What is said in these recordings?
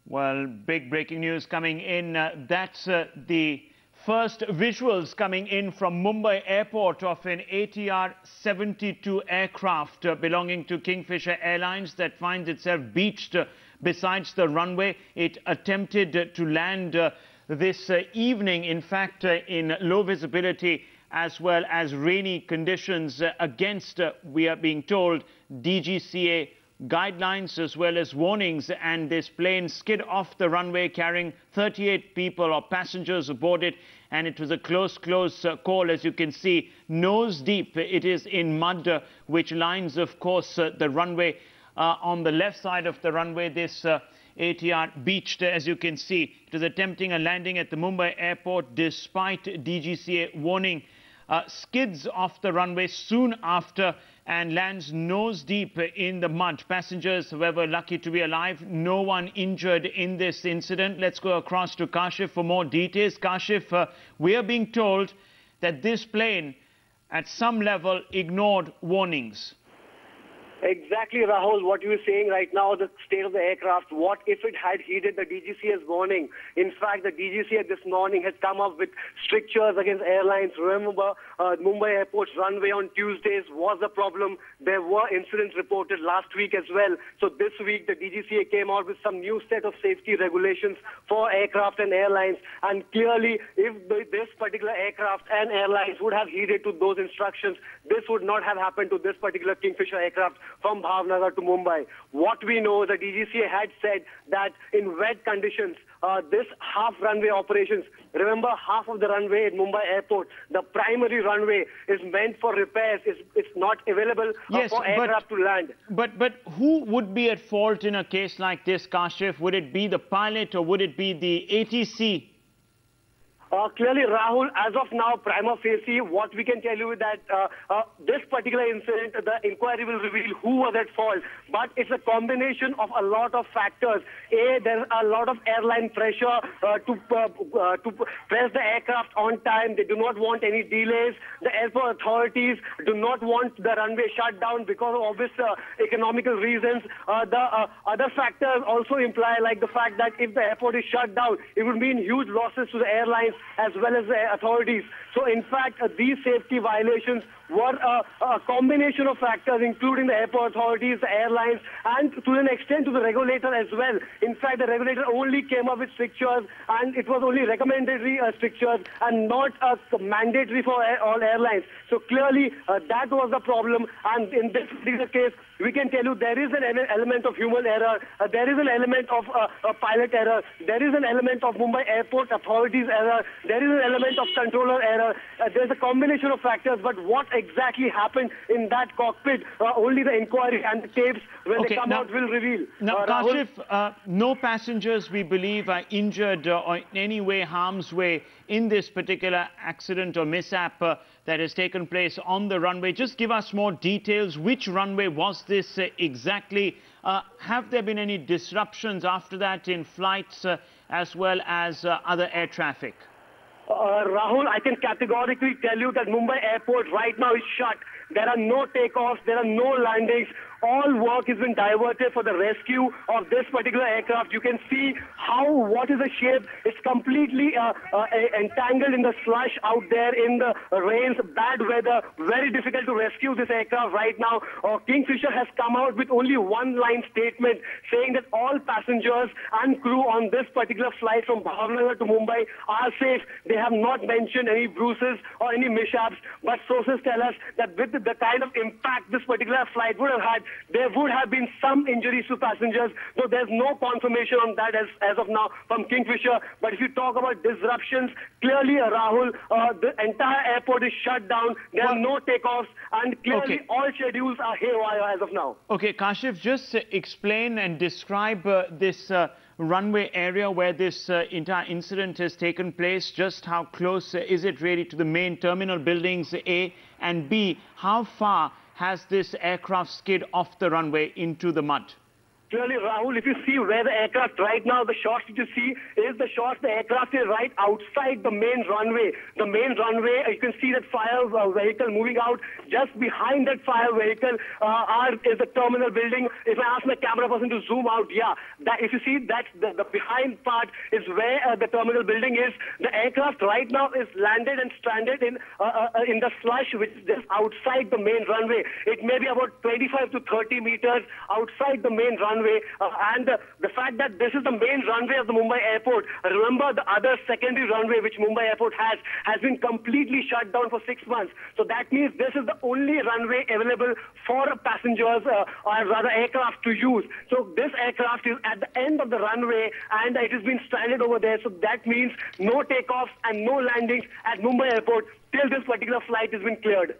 Well, big breaking news coming in. That's the first visuals coming in from Mumbai airport of an ATR-72 aircraft belonging to Kingfisher Airlines that finds itself beached besides the runway. It attempted to land this evening, in fact, in low visibility as well as rainy conditions against, we are being told, DGCA guidelines as well as warnings, and this plane skid off the runway carrying 38 people or passengers aboard it, and it was a close call. As you can see, nose deep it is in mud, which lines, of course, the runway. On the left side of the runway, this ATR beached, as you can see. It was attempting a landing at the Mumbai airport despite DGCA warning. Skids off the runway soon after and lands nose deep in the mud. Passengers, however, lucky to be alive. No one injured in this incident. Let's go across to Kashif for more details. Kashif, we are being told that this plane at some level ignored warnings. Exactly, Rahul, what you were saying right now, the state of the aircraft, what if it had heeded the DGCA's warning? In fact, the DGCA this morning has come up with strictures against airlines. Remember, Mumbai airport's runway on Tuesdays was a problem. There were incidents reported last week as well. So this week, the DGCA came out with some new set of safety regulations for aircraft and airlines. And clearly, if this particular aircraft and airlines would have heeded to those instructions, this would not have happened to this particular Kingfisher aircraft from Bhavnagar to Mumbai. What we know, the DGCA had said that in wet conditions, this half runway operations, remember half of the runway at Mumbai airport, the primary runway is meant for repairs, it's not available for aircraft to land. But who would be at fault in a case like this, Kashif? Would it be the pilot or would it be the ATC? Clearly, Rahul, as of now, prima facie, what we can tell you is that this particular incident, the inquiry will reveal who was at fault. But it's a combination of a lot of factors. A, there's a lot of airline pressure to press the aircraft on time. They do not want any delays. The airport authorities do not want the runway shut down because of obvious economical reasons. The other factors also imply, like the fact that if the airport is shut down, it would mean huge losses to the airlines as well as the authorities. So, in fact, these safety violations were a combination of factors, including the airport authorities, the airlines, and to an extent to the regulator as well. In fact, the regulator only came up with strictures, and it was only recommendatory strictures and not mandatory for all airlines. So, clearly, that was the problem. And in this particular case, we can tell you there is an element of human error, there is an element of pilot error, there is an element of Mumbai airport authorities error, there is an element of controller error. There's a combination of factors, but what exactly happened in that cockpit, only the inquiry and the tapes, when they come out, will reveal. Now, Kashif, no passengers, we believe, are injured or in any way harm's way in this particular accident or mishap that has taken place on the runway. Just give us more details. Which runway was this exactly? Have there been any disruptions after that in flights as well as other air traffic? Rahul, I can categorically tell you that Mumbai airport right now is shut. There are no takeoffs, there are no landings. All work has been diverted for the rescue of this particular aircraft. You can see what is the shape. It's completely entangled in the slush out there in the rains, bad weather. Very difficult to rescue this aircraft right now. Kingfisher has come out with only one-line statement saying that all passengers and crew on this particular flight from Bhavnagar to Mumbai are safe. They have not mentioned any bruises or any mishaps, but sources tell us that with the kind of impact this particular flight would have had, there would have been some injuries to passengers, though there's no confirmation on that as of now from Kingfisher. But if you talk about disruptions, clearly, Rahul, the entire airport is shut down. There are no takeoffs, and clearly all schedules are haywire as of now. Okay, Kashif, just explain and describe this runway area where this entire incident has taken place. Just how close is it really to the main terminal buildings, A, and B, how far has this aircraft skid off the runway into the mud? Clearly, Rahul, if you see where the aircraft right now, the shots that you see is the shots, the aircraft is right outside the main runway. The main runway, you can see that fire vehicle moving out. Just behind that fire vehicle is the terminal building. If I ask my camera person to zoom out, that if you see that the behind part is where the terminal building is. The aircraft right now is landed and stranded in the slush, which is just outside the main runway. It may be about 25 to 30 meters outside the main runway. And the fact that this is the main runway of the Mumbai airport, remember the other secondary runway which Mumbai airport has been completely shut down for 6 months. So that means this is the only runway available for passengers or rather aircraft to use. So this aircraft is at the end of the runway and it has been stranded over there. So that means no takeoffs and no landings at Mumbai airport till this particular flight has been cleared.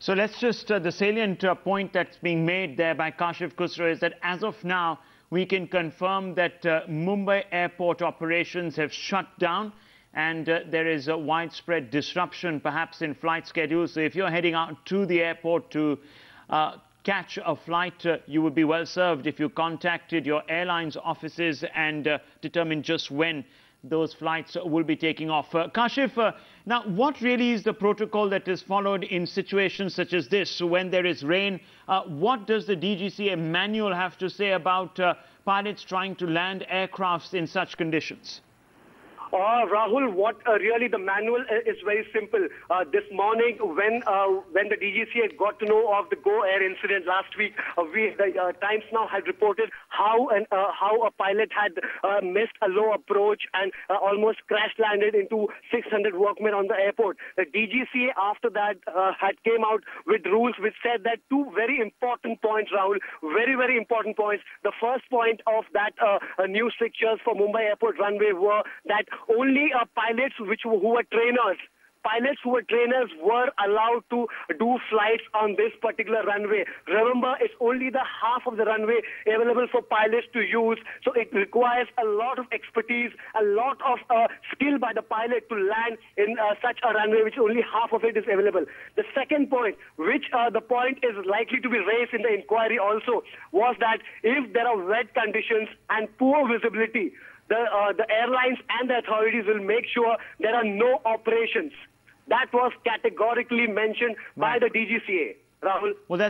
So let's just, the salient point that's being made there by Kashif Khusro is that as of now, we can confirm that Mumbai airport operations have shut down and there is a widespread disruption perhaps in flight schedules. So if you're heading out to the airport to catch a flight, you would be well served if you contacted your airline's offices and determined just when those flights will be taking off. Kashif, now what really is the protocol that is followed in situations such as this? So when there is rain, what does the DGCA manual have to say about pilots trying to land aircrafts in such conditions? Rahul, what really the manual is very simple. This morning, when the DGCA got to know of the Go Air incident last week, the Times Now had reported how a pilot had missed a low approach and almost crash landed into 600 workmen on the airport. The DGCA after that had came out with rules which said that two very important points, Rahul, very, very important points. The first point of that new strictures for Mumbai airport runway were that only pilots who were trainers were allowed to do flights on this particular runway. Remember, it's only the half of the runway available for pilots to use, so it requires a lot of expertise, a lot of skill by the pilot to land in such a runway which only half of it is available. The second point, which the point is likely to be raised in the inquiry also, was that if there are wet conditions and poor visibility, the airlines and the authorities will make sure there are no operations. That was categorically mentioned by the DGCA. Rahul. Well, that's